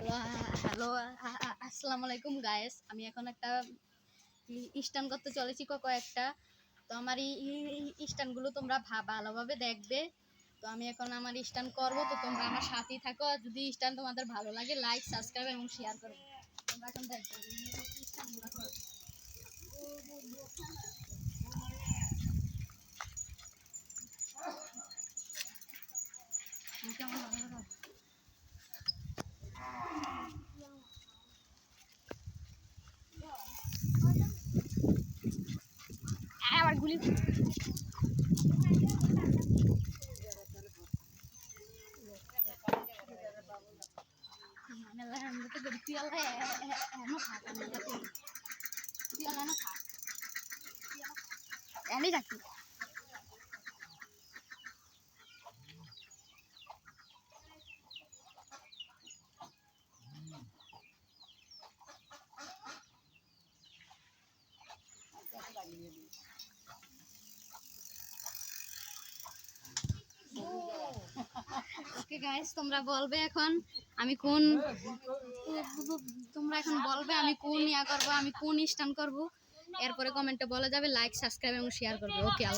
Hello, আসসালামু আলাইকুম guys. আমি এখন একটা স্টান্ট করতে চলেছি কয়েকটা। তো আমার এই স্টান্টগুলো তোমরা ভালোভাবে দেখবে। তো আমি এখন আমার স্টান্ট করবো, তো তোমরা আমার সাথেই থাকো। আর যদি স্টান্ট তোমাদের ভালো লাগে, লাইক, সাবস্ক্রাইব এবং শেয়ার করবে। তোমরা এখন দেখবে স্টান্টগুলো করো। কেমন ভালো আমার গুলি এনে যাচ্ছি। ওকে গাইস, তোমরা বলবে এখন আমি কোন তোমরা এখন বলবে আমি কোন করবো, আমি কোন স্টান্ট করবো। এরপরে কমেন্টে বলা যাবে, লাইক, সাবস্ক্রাইব এবং শেয়ার করবে। ওকে, আল্লাহ।